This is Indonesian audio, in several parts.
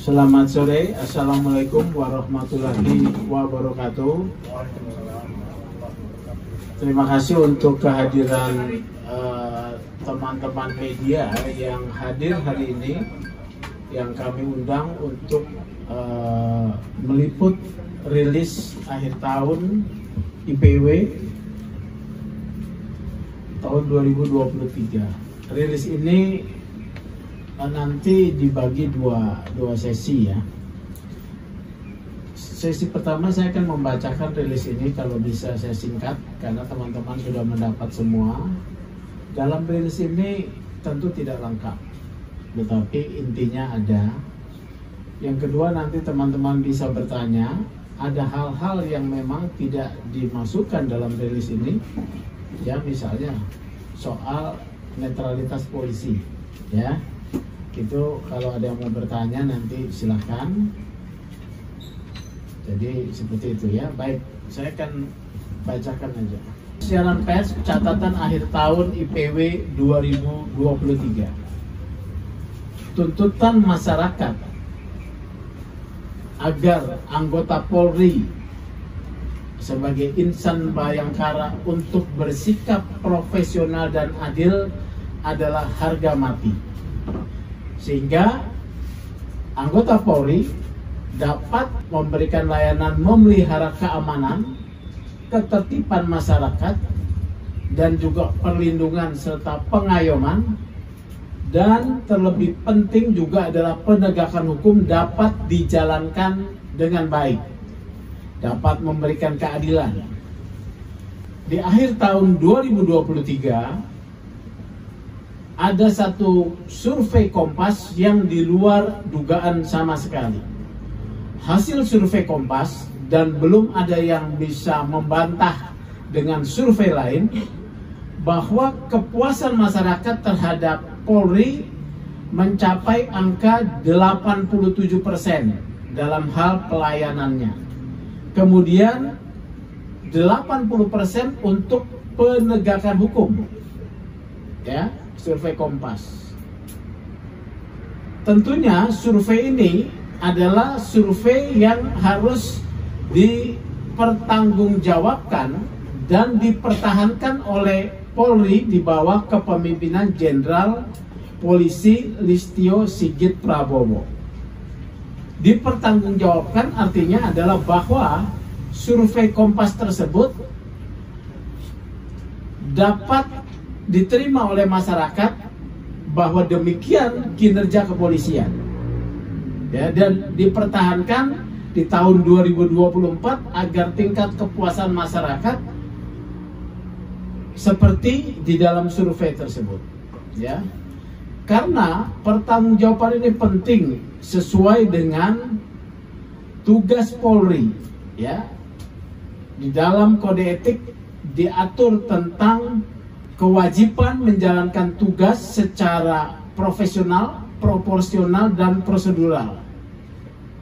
Selamat sore, Assalamualaikum warahmatullahi wabarakatuh. Terima kasih untuk kehadiran teman-teman media yang hadir hari ini, yang kami undang untuk meliput rilis akhir tahun IPW tahun 2023. Rilis ini nanti dibagi dua sesi ya. Sesi pertama saya akan membacakan rilis ini, kalau bisa saya singkat karena teman-teman sudah mendapat semua. Dalam rilis ini tentu tidak lengkap, tetapi intinya ada. Yang kedua, nanti teman-teman bisa bertanya, ada hal-hal yang memang tidak dimasukkan dalam rilis ini, ya, misalnya soal netralitas polisi, ya. Itu kalau ada yang mau bertanya nanti silahkan. Jadi seperti itu ya. Baik, saya akan bacakan aja. Siaran pers catatan akhir tahun IPW 2023. Tuntutan masyarakat agar anggota Polri sebagai insan bayangkara untuk bersikap profesional dan adil adalah harga mati, sehingga anggota Polri dapat memberikan layanan memelihara keamanan, ketertiban masyarakat, dan juga perlindungan serta pengayoman, dan terlebih penting juga adalah penegakan hukum dapat dijalankan dengan baik, dapat memberikan keadilan. Di akhir tahun 2023 ada satu survei Kompas yang di luar dugaan sama sekali. Hasil survei Kompas, dan belum ada yang bisa membantah dengan survei lain, bahwa kepuasan masyarakat terhadap Polri mencapai angka 87% dalam hal pelayanannya. Kemudian 80% untuk penegakan hukum. Ya, survei Kompas. Tentunya survei ini adalah survei yang harus dipertanggungjawabkan dan dipertahankan oleh Polri di bawah kepemimpinan Jenderal Polisi Listio Sigit Prabowo. Dipertanggungjawabkan artinya adalah bahwa survei Kompas tersebut dapat diterima oleh masyarakat bahwa demikian kinerja kepolisian, ya, dan dipertahankan di tahun 2024 agar tingkat kepuasan masyarakat seperti di dalam survei tersebut, ya. Karena pertanggungjawaban ini penting sesuai dengan tugas Polri, ya. Di dalam kode etik diatur tentang kewajiban menjalankan tugas secara profesional, proporsional, dan prosedural.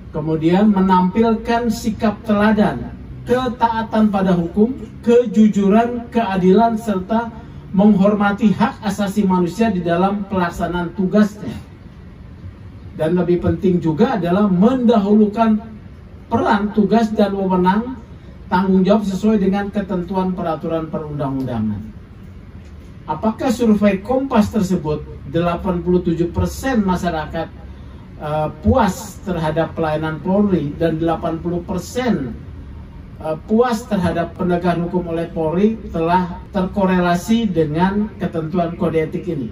Kemudian menampilkan sikap teladan, ketaatan pada hukum, kejujuran, keadilan, serta menghormati hak asasi manusia di dalam pelaksanaan tugasnya. Dan lebih penting juga adalah mendahulukan peran, tugas, dan wewenang tanggung jawab sesuai dengan ketentuan peraturan perundang-undangan. Apakah survei Kompas tersebut 87% masyarakat puas terhadap pelayanan Polri dan 80% puas terhadap penegakan hukum oleh Polri telah terkorelasi dengan ketentuan kode etik ini.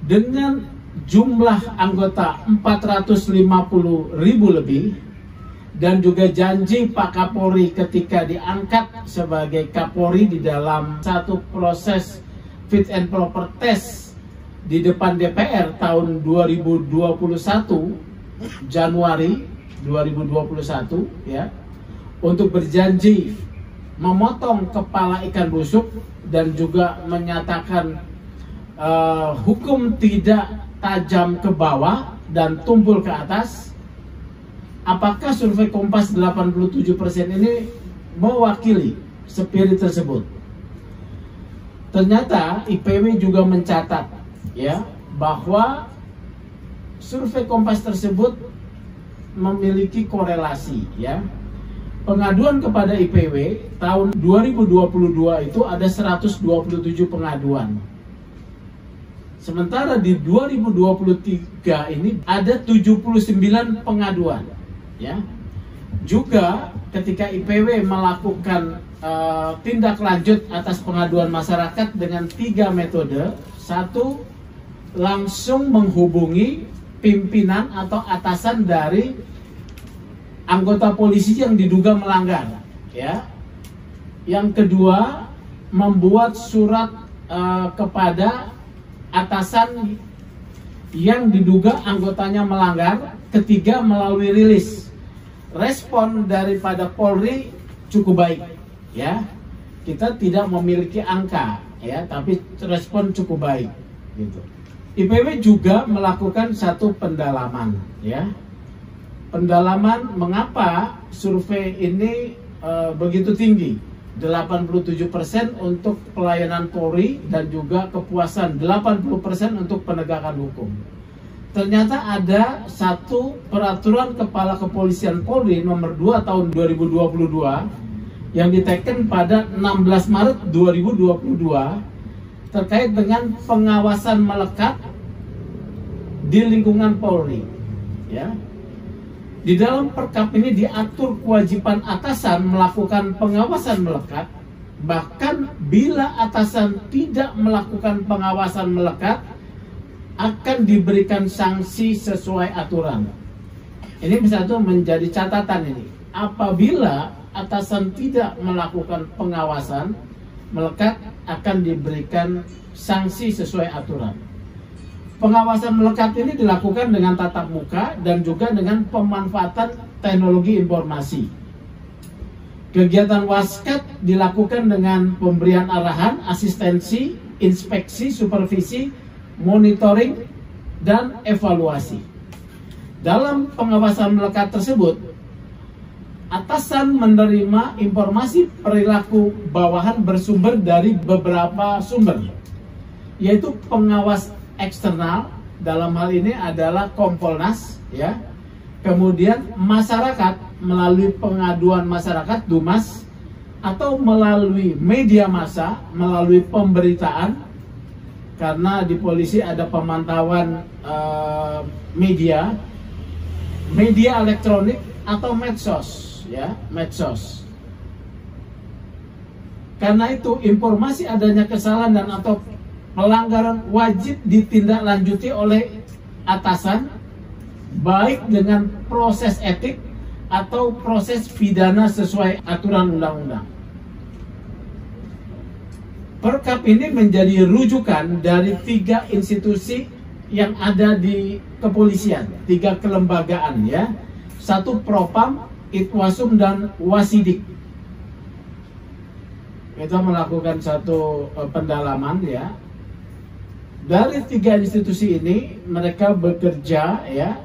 Dengan jumlah anggota 450.000 lebih, dan juga janji Pak Kapolri ketika diangkat sebagai Kapolri di dalam satu proses fit and proper test di depan DPR tahun 2021, Januari 2021, ya, untuk berjanji memotong kepala ikan busuk dan juga menyatakan hukum tidak tajam ke bawah dan tumpul ke atas. Apakah survei Kompas 87% ini mewakili spirit tersebut? Ternyata IPW juga mencatat, ya, bahwa survei Kompas tersebut memiliki korelasi ya. Pengaduan kepada IPW tahun 2022 itu ada 127 pengaduan. Sementara di 2023 ini ada 79 pengaduan ya. Juga ketika IPW melakukan tindak lanjut atas pengaduan masyarakat dengan 3 metode. Satu, langsung menghubungi pimpinan atau atasan dari anggota polisi yang diduga melanggar ya. Yang kedua, membuat surat kepada atasan yang diduga anggotanya melanggar. Ketiga, melalui rilis. Respon daripada Polri cukup baik ya. Kita tidak memiliki angka ya, tapi respon cukup baik gitu. IPW juga melakukan satu pendalaman ya. Pendalaman mengapa survei ini begitu tinggi, 87% untuk pelayanan Polri dan juga kepuasan 80% untuk penegakan hukum. Ternyata ada satu peraturan Kepala Kepolisian Polri nomor 2 tahun 2022 yang diteken pada 16 Maret 2022 terkait dengan pengawasan melekat di lingkungan Polri ya. Di dalam perkap ini diatur kewajiban atasan melakukan pengawasan melekat, bahkan bila atasan tidak melakukan pengawasan melekat akan diberikan sanksi sesuai aturan. Ini bisa tuh menjadi catatan ini. Apabila atasan tidak melakukan pengawasan melekat akan diberikan sanksi sesuai aturan. Pengawasan melekat ini dilakukan dengan tatap muka dan juga dengan pemanfaatan teknologi informasi. Kegiatan waskat dilakukan dengan pemberian arahan, asistensi, inspeksi, supervisi, monitoring, dan evaluasi. Dalam pengawasan melekat tersebut, atasan menerima informasi perilaku bawahan bersumber dari beberapa sumber, yaitu pengawas eksternal, dalam hal ini adalah Kompolnas ya. Kemudian masyarakat melalui pengaduan masyarakat Dumas, atau melalui media massa, melalui pemberitaan, karena di polisi ada pemantauan media elektronik atau medsos ya, medsos. Karena itu informasi adanya kesalahan dan atau pelanggaran wajib ditindaklanjuti oleh atasan, baik dengan proses etik atau proses pidana sesuai aturan undang-undang. Perkap ini menjadi rujukan dari 3 institusi yang ada di kepolisian, 3 kelembagaan ya. 1 Propam, Itwasum, dan Wasidik. Kita melakukan satu pendalaman ya. Dari 3 institusi ini mereka bekerja ya.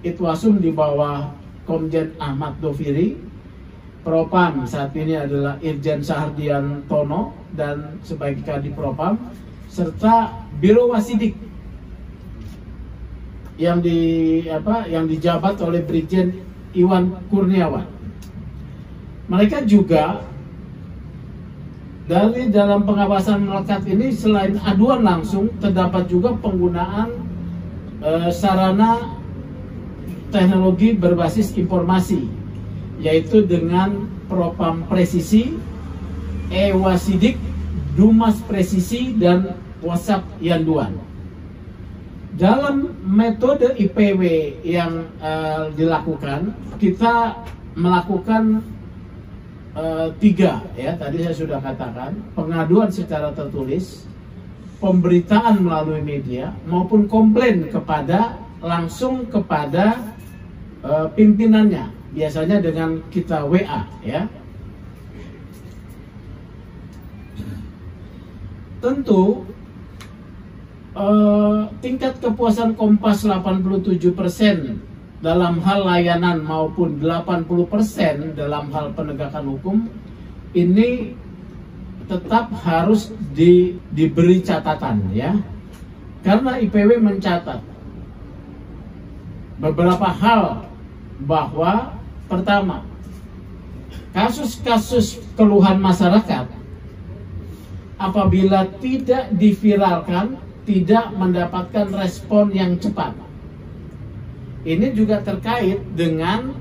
Itwasum di bawah Komjen Ahmad Doviri, Propam saat ini adalah Irjen Sahardian Tono dan sebagai Kadif Propam, serta Biro Wasidik yang dijabat oleh Brigjen Iwan Kurniawan. Mereka juga dari dalam pengawasan melekat ini, selain aduan langsung, terdapat juga penggunaan sarana teknologi berbasis informasi, yaitu dengan Propam Presisi, E-Wasidik, Dumas Presisi, dan WhatsApp Yanduan. Dalam metode IPW yang dilakukan, kita melakukan 3 ya, tadi saya sudah katakan, pengaduan secara tertulis, pemberitaan melalui media, maupun komplain langsung kepada pimpinannya, biasanya dengan kita WA ya. Tentu tingkat kepuasan Kompas 87% dalam hal layanan maupun 80% dalam hal penegakan hukum ini tetap harus diberi catatan ya. Karena IPW mencatat beberapa hal bahwa pertama, kasus-kasus keluhan masyarakat apabila tidak diviralkan, tidak mendapatkan respon yang cepat. Ini juga terkait dengan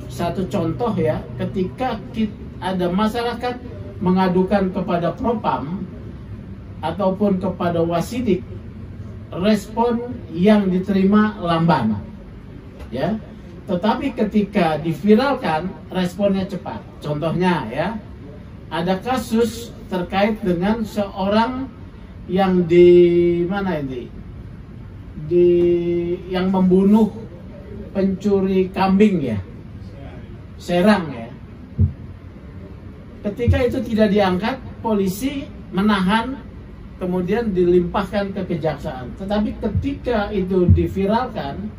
satu contoh ya, ketika ada masyarakat mengadukan kepada Propam ataupun kepada Wasidik, respon yang diterima lamban, ya. Tetapi ketika diviralkan, responnya cepat. Contohnya ya, ada kasus terkait dengan seorang yang yang membunuh pencuri kambing ya, Serang ya. Ketika itu tidak diangkat, polisi menahan, kemudian dilimpahkan ke kejaksaan. Tetapi ketika itu diviralkan,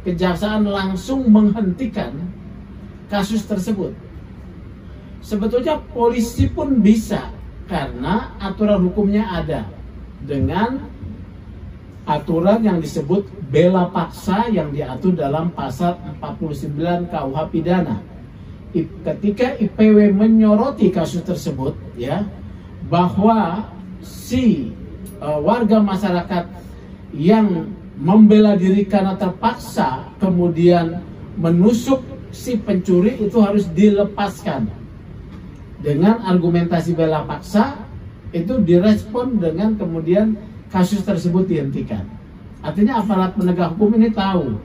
kejaksaan langsung menghentikan kasus tersebut. Sebetulnya polisi pun bisa, karena aturan hukumnya ada dengan aturan yang disebut bela paksa yang diatur dalam pasal 49 KUH pidana. Ketika IPW menyoroti kasus tersebut ya, bahwa si warga masyarakat yang membela diri karena terpaksa kemudian menusuk si pencuri itu harus dilepaskan. Dengan argumentasi bela paksa itu direspon dengan kemudian kasus tersebut dihentikan. Artinya aparat penegak hukum ini tahu.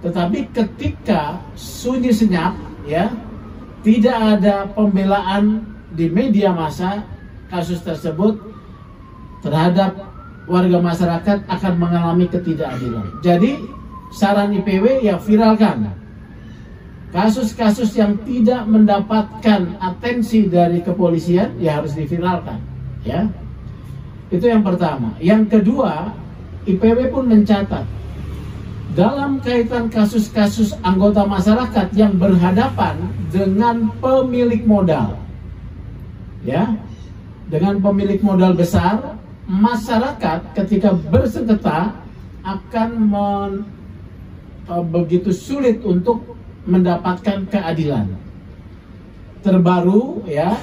Tetapi ketika sunyi senyap ya, tidak ada pembelaan di media massa, kasus tersebut terhadap warga masyarakat akan mengalami ketidakadilan. Jadi saran IPW ya, viralkan. Kasus-kasus yang tidak mendapatkan atensi dari kepolisian ya harus diviralkan ya. Itu yang pertama. Yang kedua, IPW pun mencatat dalam kaitan kasus-kasus anggota masyarakat yang berhadapan dengan pemilik modal ya, dengan pemilik modal besar, masyarakat ketika bersengketa akan begitu sulit untuk mendapatkan keadilan. Terbaru ya,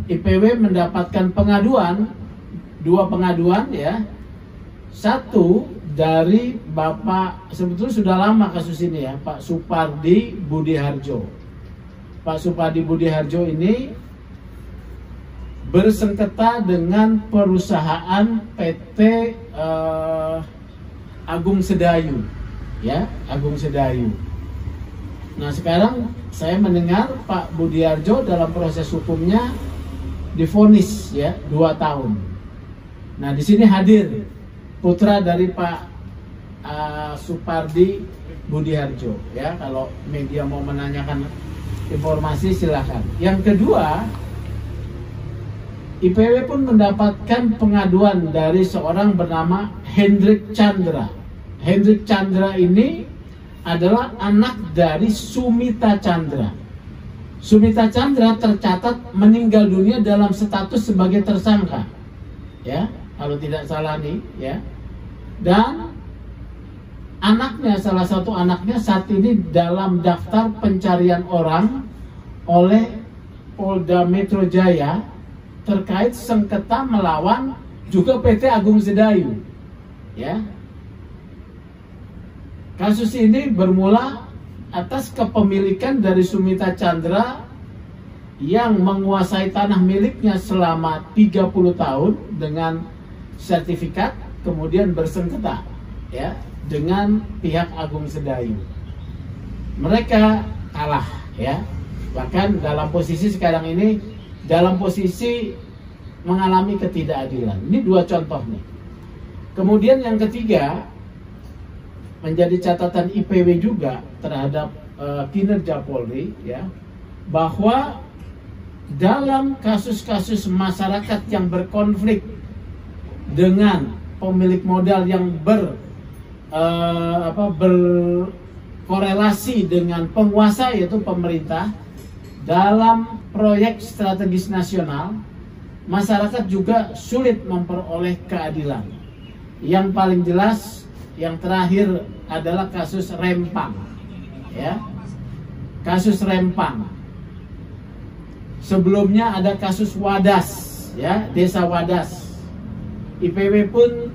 IPW mendapatkan pengaduan, 2 pengaduan ya. Satu dari Bapak, sebetulnya sudah lama kasus ini ya, Pak Supardi Budiharjo. Pak Supardi Budiharjo ini bersengketa dengan perusahaan PT Agung Sedayu ya, Agung Sedayu. Nah sekarang saya mendengar Pak Budiharjo dalam proses hukumnya divonis ya 2 tahun. Nah di sini hadir putra dari Pak Supardi Budiharjo ya, kalau media mau menanyakan informasi silahkan. Yang kedua, IPW pun mendapatkan pengaduan dari seorang bernama Hendrik Chandra. Hendrik Chandra ini adalah anak dari Sumita Chandra. Sumita Chandra tercatat meninggal dunia dalam status sebagai tersangka ya, kalau tidak salah nih ya. Dan anaknya, salah satu anaknya saat ini dalam daftar pencarian orang oleh Polda Metro Jaya terkait sengketa melawan juga PT Agung Sedayu ya. Kasus ini bermula atas kepemilikan dari Sumita Chandra yang menguasai tanah miliknya selama 30 tahun dengan sertifikat, kemudian bersengketa ya dengan pihak Agung Sedayu. Mereka kalah ya, bahkan dalam posisi sekarang ini dalam posisi mengalami ketidakadilan. Ini 2 contoh nih. Kemudian yang ketiga, menjadi catatan IPW juga terhadap kinerja Polri ya, bahwa dalam kasus-kasus masyarakat yang berkonflik dengan pemilik modal yang berkorelasi dengan penguasa yaitu pemerintah dalam proyek strategis nasional, masyarakat juga sulit memperoleh keadilan. Yang paling jelas yang terakhir adalah kasus Rempang ya. Kasus Rempang. Sebelumnya ada kasus Wadas, ya, Desa Wadas. IPW pun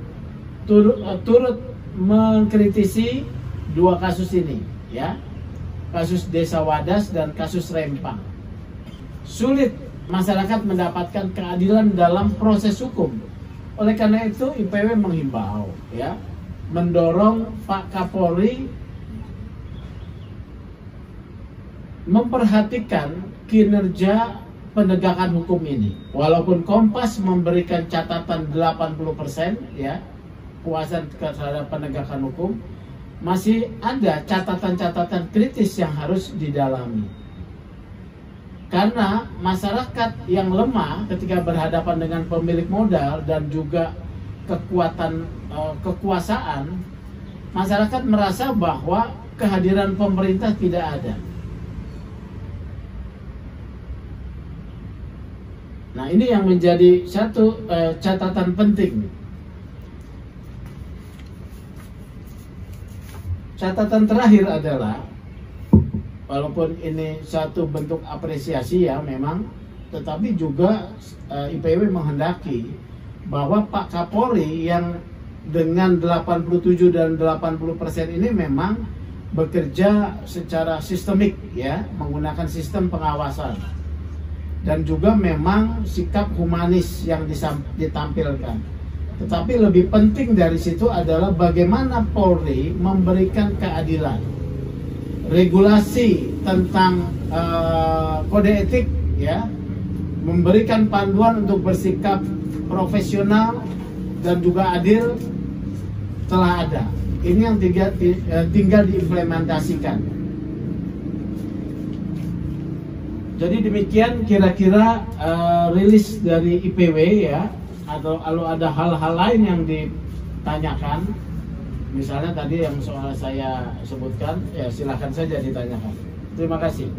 turut mengkritisi dua kasus ini, ya. Kasus Desa Wadas dan kasus Rempang. Sulit masyarakat mendapatkan keadilan dalam proses hukum. Oleh karena itu IPW menghimbau, ya, mendorong Pak Kapolri memperhatikan kinerja penegakan hukum ini. Walaupun Kompas memberikan catatan 80%, ya, puasan terhadap penegakan hukum, masih ada catatan-catatan kritis yang harus didalami. Karena masyarakat yang lemah ketika berhadapan dengan pemilik modal dan juga kekuasaan, masyarakat merasa bahwa kehadiran pemerintah tidak ada. Nah, ini yang menjadi satu catatan penting. Catatan terakhir adalah, walaupun ini satu bentuk apresiasi, ya, memang, tetapi juga IPW menghendaki bahwa Pak Kapolri yang dengan 87 dan 80% ini memang bekerja secara sistemik, ya, menggunakan sistem pengawasan. Dan juga memang sikap humanis yang ditampilkan. Tetapi lebih penting dari situ adalah bagaimana Polri memberikan keadilan. Regulasi tentang kode etik, ya, memberikan panduan untuk bersikap profesional dan juga adil telah ada. Ini yang tinggal diimplementasikan. Jadi demikian kira-kira rilis dari IPW, ya. Atau kalau ada hal-hal lain yang ditanyakan, misalnya tadi yang soal saya sebutkan, ya, silakan saja ditanyakan. Terima kasih.